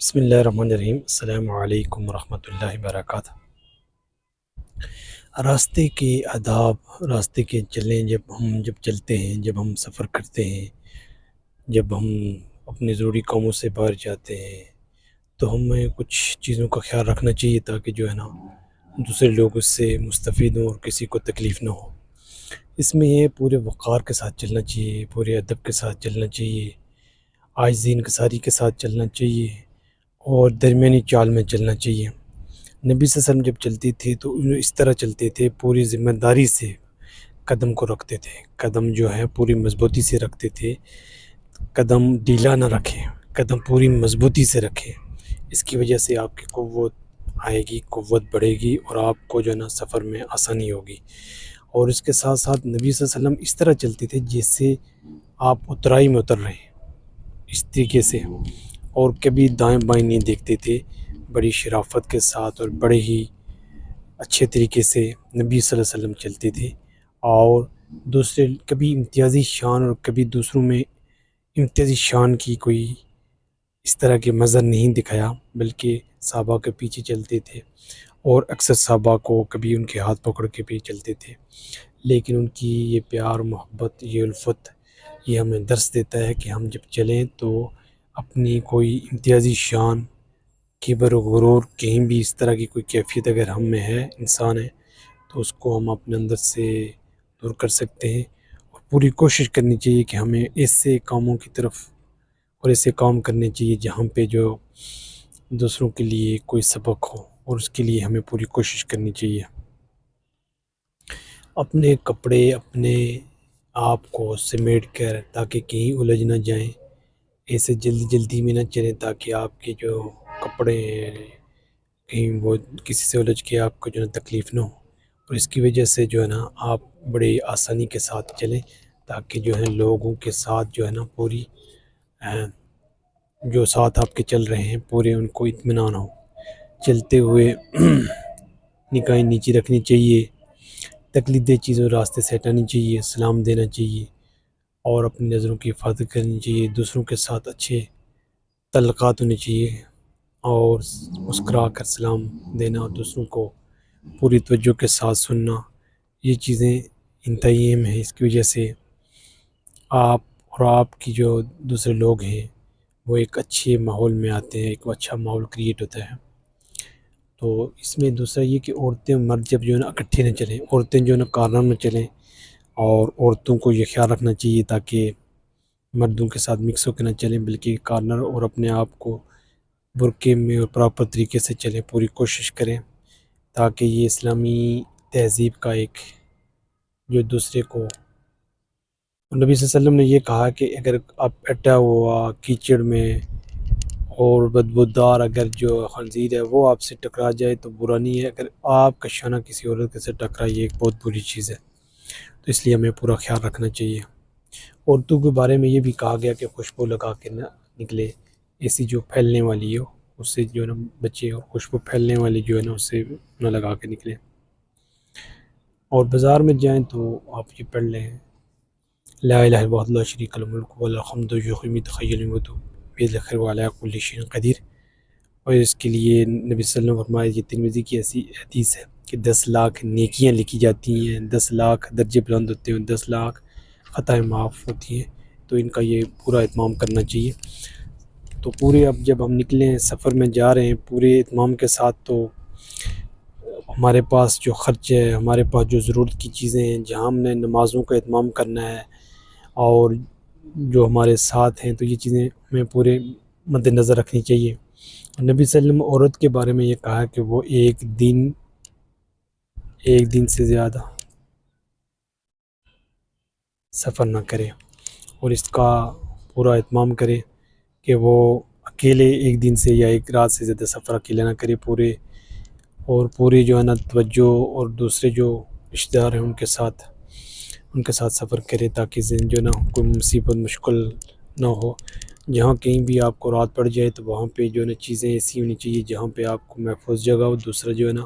بسم اللہ الرحمن الرحیم۔ السلام علیکم ورحمۃ اللہ وبرکاتہ۔ راستے کے آداب، راستے کے چلیں جب چلتے ہیں، جب ہم سفر کرتے ہیں، جب ہم اپنے ضروری کاموں سے باہر جاتے ہیں تو ہمیں کچھ چیزوں کا خیال رکھنا چاہیے تاکہ جو ہے نا دوسرے لوگ اس سے مستفید ہوں اور کسی کو تکلیف نہ ہو۔ اس میں یہ پورے وقار کے ساتھ چلنا چاہیے، پورے ادب کے ساتھ چلنا چاہیے، عاجزی انکساری کے ساتھ چلنا چاہیے اور درمیانی چال میں چلنا چاہیے۔ نبی صلی اللہ علیہ وسلم جب چلتے تھے تو اس طرح چلتے تھے، پوری ذمہ داری سے قدم کو رکھتے تھے، قدم جو ہے پوری مضبوطی سے رکھتے تھے، قدم ڈھیلا نہ رکھیں، قدم پوری مضبوطی سے رکھیں۔ اس کی وجہ سے آپ کی قوت آئے گی، قوت بڑھے گی اور آپ کو جو ہے نا سفر میں آسانی ہوگی۔ اور اس کے ساتھ ساتھ نبی صلی اللہ علیہ وسلم اس طرح چلتے تھے جیسے آپ اترائی میں اتر رہے ہیں، اس طریقے سے، اور کبھی دائیں بائیں نہیں دیکھتے تھے، بڑی شرافت کے ساتھ اور بڑے ہی اچھے طریقے سے نبی صلی اللہ علیہ وسلم چلتے تھے۔ اور دوسرے کبھی امتیازی شان اور کبھی دوسروں میں امتیازی شان کی کوئی اس طرح کے مظہر نہیں دکھایا، بلکہ صحابہ کے پیچھے چلتے تھے اور اکثر صحابہ کو کبھی ان کے ہاتھ پکڑ کے بھی چلتے تھے۔ لیکن ان کی یہ پیار، محبت، یہ الفت، یہ ہمیں درس دیتا ہے کہ ہم جب چلیں تو اپنی کوئی امتیازی شان، کبر و غرور، کہیں بھی اس طرح کی کوئی کیفیت اگر ہم میں ہے، انسان ہے، تو اس کو ہم اپنے اندر سے دور کر سکتے ہیں۔ اور پوری کوشش کرنی چاہیے کہ ہمیں ایسے کاموں کی طرف اور ایسے کام کرنے چاہیے جہاں پہ جو دوسروں کے لیے کوئی سبق ہو، اور اس کے لیے ہمیں پوری کوشش کرنی چاہیے۔ اپنے کپڑے اپنے آپ کو سمیٹ کر تاکہ کہیں الجھ نہ جائیں، ایسے جلدی میں نہ چلیں تاکہ آپ کے جو کپڑے ہیں کہیں وہ کسی سے الجھ کے آپ کو جو ہے تکلیف نہ ہو، اور اس کی وجہ سے جو ہے نا آپ بڑے آسانی کے ساتھ چلیں تاکہ جو ہے لوگوں کے ساتھ جو ہے نا پوری جو ساتھ آپ کے چل رہے ہیں پورے ان کو اطمینان ہو۔ چلتے ہوئے نگاہیں نیچے رکھنی چاہیے، تکلیف دہ چیزوں راستے سے ہٹانی چاہیے، سلام دینا چاہیے اور اپنی نظروں کی حفاظت کرنی چاہیے، دوسروں کے ساتھ اچھے تعلقات ہونے چاہیے اور مسکرا کر سلام دینا اور دوسروں کو پوری توجہ کے ساتھ سننا، یہ چیزیں انتہائی اہم ہیں۔ اس کی وجہ سے آپ اور آپ کی جو دوسرے لوگ ہیں وہ ایک اچھے ماحول میں آتے ہیں، ایک اچھا ماحول کریٹ ہوتا ہے۔ تو اس میں دوسرا یہ کہ عورتیں مرد جب جو ہے نا اکٹھے نہ چلیں، عورتیں جو ہے نا کارنر میں چلیں، اور عورتوں کو یہ خیال رکھنا چاہیے تاکہ مردوں کے ساتھ مکس ہو کے نہ چلیں، بلکہ کارنر اور اپنے آپ کو برقعے میں اور پراپر طریقے سے چلیں، پوری کوشش کریں تاکہ یہ اسلامی تہذیب کا ایک جو دوسرے کو، نبی صلی اللہ علیہ وسلم نے یہ کہا کہ اگر آپ اٹا ہوا کیچڑ میں اور بدبودار اگر جو خنزیر ہے وہ آپ سے ٹکرا جائے تو برا نہیں ہے، اگر آپ کا شانہ کسی عورت کے سے ٹکرائے یہ ایک بہت بری چیز ہے۔ تو اس لیے ہمیں پورا خیال رکھنا چاہیے۔ عورتوں کے بارے میں یہ بھی کہا گیا کہ خوشبو لگا کے نہ نکلے، ایسی جو پھیلنے والی ہو اس سے جو ہے نا بچے، اور خوشبو پھیلنے والی جو ہے نا اس سے نہ لگا کے نکلیں۔ اور بازار میں جائیں تو آپ یہ پڑھ لیں لا الہ الا اللہ لا شریک له الملک وله الحمد یحیی ویمیت حی الموت بید الخیر وعلی کل شیء قدیر۔ اور اس کے لیے نبی صلی اللہ علیہ وسلم نے فرمایا، یہ ترمذی کی ایسی حدیث ہے کہ 10 لاکھ نیکیاں لکھی جاتی ہیں، 10 لاکھ درجے بلند ہوتے ہیں، 10 لاکھ خطائیں معاف ہوتی ہیں، تو ان کا یہ پورا اہتمام کرنا چاہیے۔ تو پورے اب جب ہم نکلیں سفر میں جا رہے ہیں پورے اہتمام کے ساتھ، تو ہمارے پاس جو خرچ ہے، ہمارے پاس جو ضرورت کی چیزیں ہیں، جہاں ہم نے نمازوں کا اہتمام کرنا ہے اور جو ہمارے ساتھ ہیں، تو یہ چیزیں ہمیں پورے مد نظر رکھنی چاہیے۔ نبی صلی اللہ علیہ وسلم عورت کے بارے میں یہ کہا کہ وہ ایک دن سے زیادہ سفر نہ کرے اور اس کا پورا اہتمام کرے کہ وہ اکیلے ایک دن سے یا ایک رات سے زیادہ سفر اکیلے نہ کرے، پورے جو ہے نا توجہ اور دوسرے جو رشتہ دار ہیں ان کے ساتھ سفر کرے تاکہ جو نا کوئی مصیبت مشکل نہ ہو۔ جہاں کہیں بھی آپ کو رات پڑ جائے تو وہاں پہ جو ہے نا چیزیں ایسی ہونی چاہیے جہاں پہ آپ کو محفوظ جگہ ہو، دوسرا جو ہے نا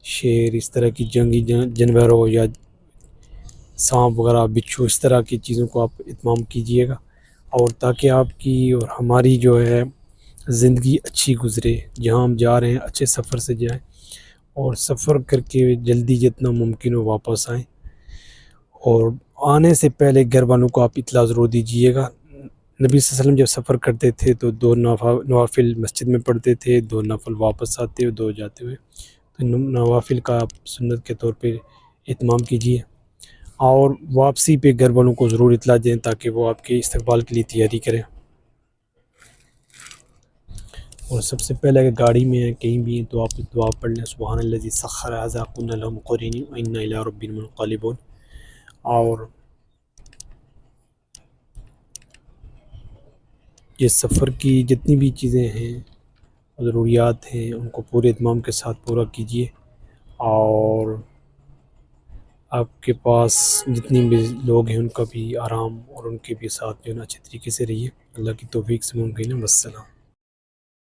شیر، اس طرح کی جنگی جانور ہو یا سانپ وغیرہ، بچھو، اس طرح کی چیزوں کو آپ اہتمام کیجیے گا، اور تاکہ آپ کی اور ہماری جو ہے زندگی اچھی گزرے، جہاں ہم جا رہے ہیں اچھے سفر سے جائیں، اور سفر کر کے جلدی جتنا ممکن ہو واپس آئیں، اور آنے سے پہلے گھر والوں کو آپ اطلاع ضرور دیجیے گا۔ نبی صلی اللہ علیہ وسلم جب سفر کرتے تھے تو 2 نوافل مسجد میں پڑھتے تھے، 2 نفل واپس آتے ہوئے، 2 جاتے ہوئے، تو نوافل کا آپ سنت کے طور پہ اہتمام کیجیے، اور واپسی پہ گھر والوں کو ضرور اطلاع دیں تاکہ وہ آپ کے استقبال کے لیے تیاری کریں۔ اور سب سے پہلے اگر گاڑی میں ہیں، کہیں بھی ہیں، تو آپ دعا پڑھ لیں، سبحان الذی سخر ھذا کنا لہ مقرنین وانا الی ربنا منقلبون۔ اور یہ سفر کی جتنی بھی چیزیں ہیں، ضروریات ہیں، ان کو پورے اہتمام کے ساتھ پورا کیجیے، اور آپ کے پاس جتنے بھی لوگ ہیں ان کا بھی آرام اور ان کے بھی ساتھ جو ہے نا اچھے طریقے سے رہیے۔ اللہ کی توفیق سے ممکن ہے۔ والسلام۔